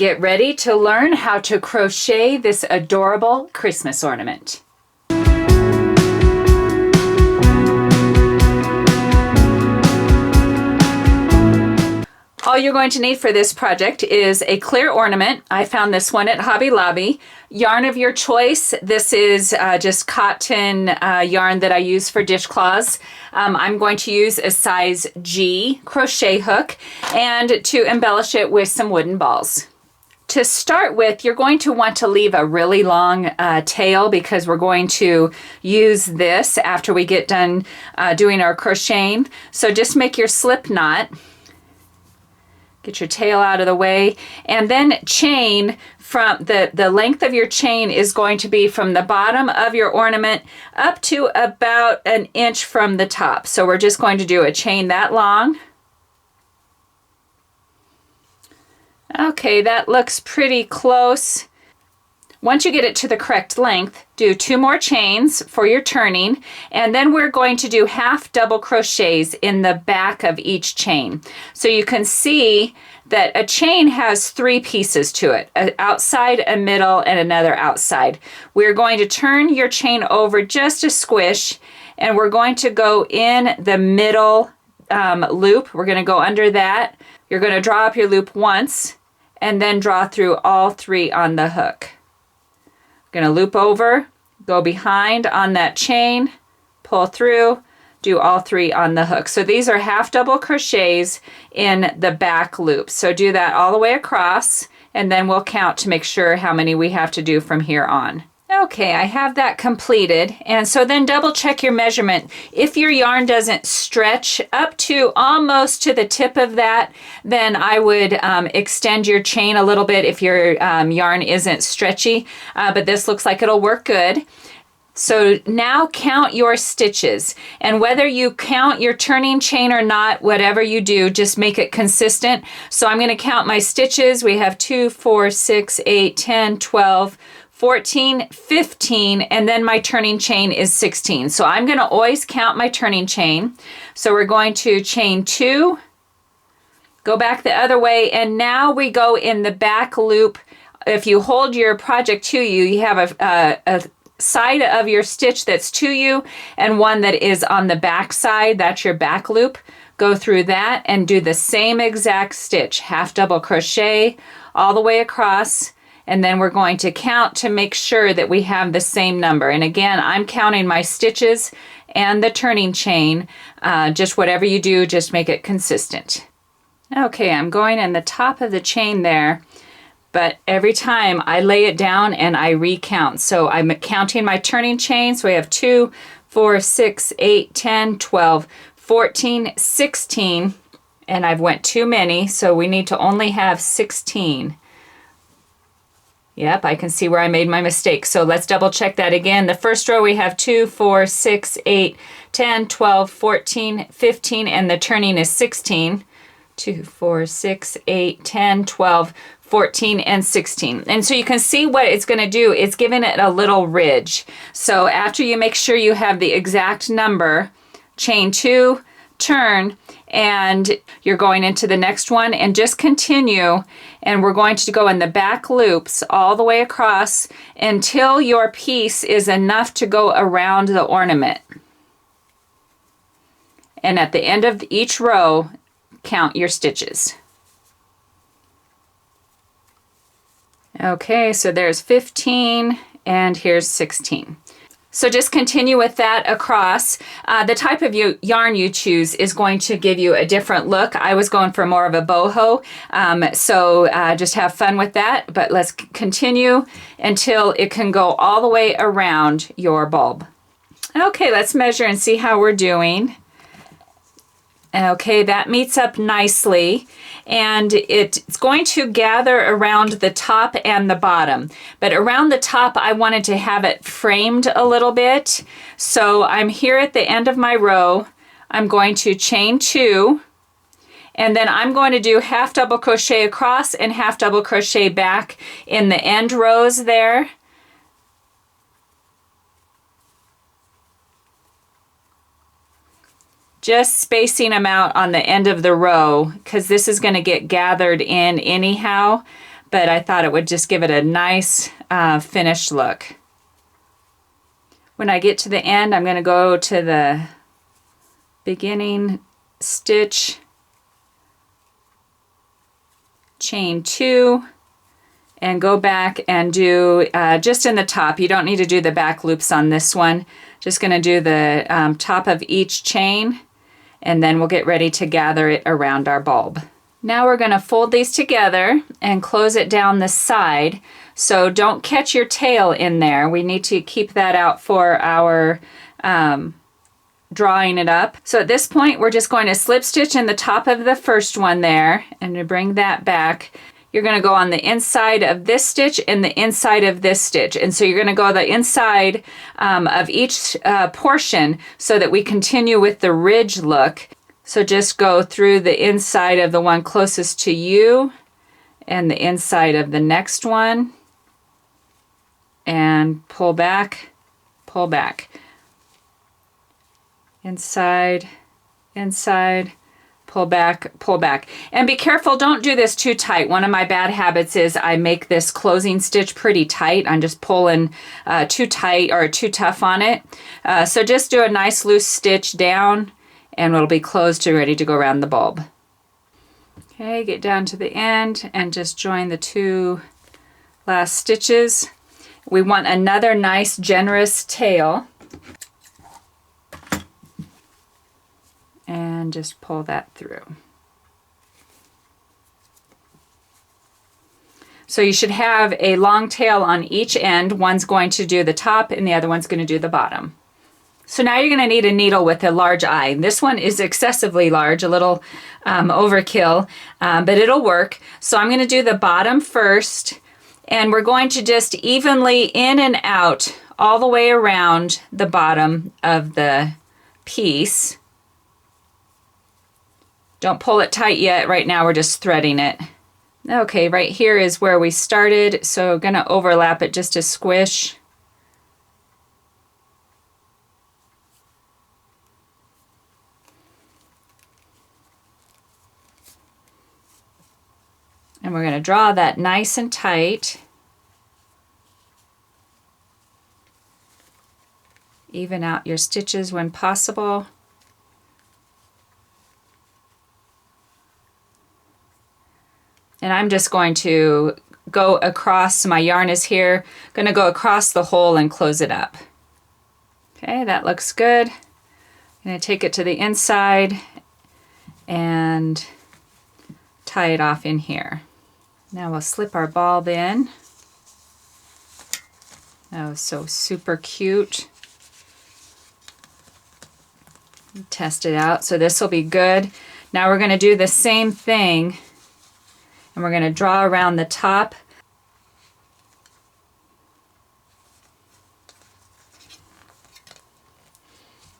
Get ready to learn how to crochet this adorable Christmas ornament. All you're going to need for this project is a clear ornament. I found this one at Hobby Lobby. Yarn of your choice. This is just cotton yarn that I use for dishcloths. I'm going to use a size G crochet hook and to embellish it with some wooden balls. To start with, you're going to want to leave a really long tail because we're going to use this after we get done doing our crocheting. So just make your slip knot. Get your tail out of the way, and then chain from the length of your chain is going to be from the bottom of your ornament up to about an inch from the top. So we're just going to do a chain that long. Okay, that looks pretty close. Once you get it to the correct length, do 2 more chains for your turning, and then we're going to do half double crochets in the back of each chain. So you can see that a chain has 3 pieces to it, an outside, a middle, and another outside. We're going to turn your chain over just a squish, and we're going to go in the middle loop. We're going to go under that. You're going to draw up your loop once, and then draw through all 3 on the hook. Going to loop over, go behind on that chain, pull through, do all 3 on the hook. So these are half double crochets in the back loop. So do that all the way across, and then we'll count to make sure how many we have to do from here on. Okay, I have that completed, and so then double check your measurement. If your yarn doesn't stretch up to almost to the tip of that, then I would extend your chain a little bit if your yarn isn't stretchy, but this looks like it'll work good. So now count your stitches, and whether you count your turning chain or not, whatever you do, just make it consistent. So I'm going to count my stitches. We have 2, 4, 6, 8, 10, 12, 14, 15, and then my turning chain is 16. So I'm going to always count my turning chain. So we're going to chain 2, go back the other way, and now we go in the back loop. If you hold your project to you, you have a side of your stitch that's to you and one that is on the back side. That's your back loop. Go through that and do the same exact stitch, half double crochet all the way across. And then we're going to count to make sure that we have the same number. And again, I'm counting my stitches and the turning chain. Just whatever you do, just make it consistent. Okay, I'm going in the top of the chain there, but every time I lay it down and I recount. So I'm counting my turning chain. So we have 2, 4, 6, 8, 10, 12, 14, 16, and I've went too many, so we need to only have 16. Yep, I can see where I made my mistake. So let's double check that again. The first row we have 2, 4, 6, 8, 10, 12, 14, 15, and the turning is 16. 2, 4, 6, 8, 10, 12, 14, and 16. And so you can see what it's going to do. It's giving it a little ridge. So after you make sure you have the exact number, chain 2, turn, and you're going into the next one, and just continue, and we're going to go in the back loops all the way across until your piece is enough to go around the ornament. And at the end of each row, count your stitches. Okay, so there's 15 and here's 16. So just continue with that across. The type of yarn you choose is going to give you a different look. I was going for more of a boho, so just have fun with that. But let's continue until it can go all the way around your bulb. Okay, let's measure and see how we're doing. Okay, that meets up nicely, and it's going to gather around the top and the bottom. But around the top, I wanted to have it framed a little bit. So I'm here at the end of my row. I'm going to chain 2, and then I'm going to do half double crochet across and half double crochet back in the end rows there. Just spacing them out on the end of the row because this is going to get gathered in anyhow. but I thought it would just give it a nice finished look. When I get to the end, I'm going to go to the beginning stitch, chain 2, and go back and do just in the top. You don't need to do the back loops on this one. Just going to do the top of each chain, and then we'll get ready to gather it around our bulb. Now we're going to fold these together and close it down the side. So don't catch your tail in there. We need to keep that out for our drawing it up. So at this point, we're just going to slip stitch in the top of the first one there, and to bring that back, you're going to go on the inside of this stitch and the inside of this stitch. And so you're going to go the inside of each portion so that we continue with the ridge look. So just go through the inside of the one closest to you and the inside of the next one, and pull back, pull back. Inside, inside, pull back, pull back. And be careful, don't do this too tight. One of my bad habits is I make this closing stitch pretty tight. I'm just pulling too tight or too tough on it. So just do a nice loose stitch down, and it'll be closed to ready to go around the bulb. Okay, get down to the end and just join the 2 last stitches. We want another nice generous tail. And just pull that through. So you should have a long tail on each end. One's going to do the top and the other one's going to do the bottom. So now you're going to need a needle with a large eye. This one is excessively large, a little overkill, but it'll work. So I'm going to do the bottom first, and we're going to just evenly in and out all the way around the bottom of the piece. Don't pull it tight yet. Right now we're just threading it. Okay, right here is where we started, so I'm going to overlap it just a squish. And we're going to draw that nice and tight. Even out your stitches when possible. And I'm just going to go across, my yarn is here, going to go across the hole and close it up. Okay, that looks good. I'm going to take it to the inside and tie it off in here. Now we'll slip our bulb in. Oh, so super cute. Test it out. So this will be good. Now we're going to do the same thing, and we're going to draw around the top.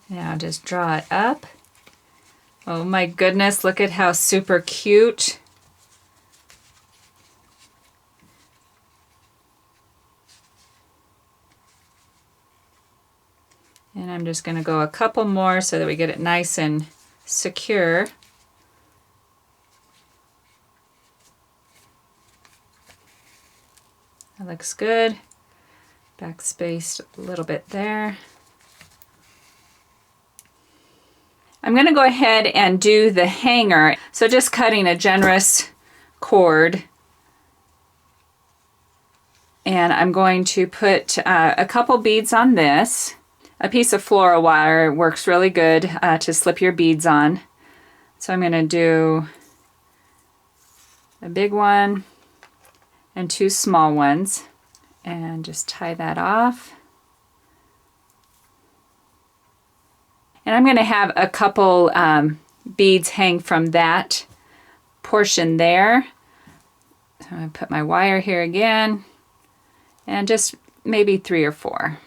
Now just draw it up. Oh my goodness, look at how super cute. And I'm just going to go a couple more so that we get it nice and secure. That looks good. Backspaced a little bit there. I'm going to go ahead and do the hanger. So just cutting a generous cord. And I'm going to put a couple beads on this. A piece of floral wire works really good to slip your beads on. So I'm going to do a big one and 2 small ones, and just tie that off. And I'm going to have a couple beads hang from that portion there. So I'm going to put my wire here again, and just maybe 3 or 4.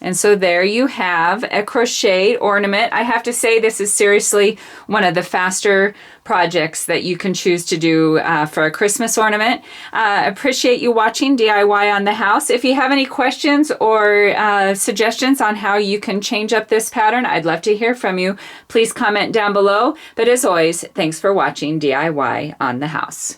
And so there you have a crocheted ornament. I have to say this is seriously one of the faster projects that you can choose to do for a Christmas ornament. Appreciate you watching DIY on the house. If you have any questions or suggestions on how you can change up this pattern, I'd love to hear from you. Please comment down below. But as always, thanks for watching DIY on the house.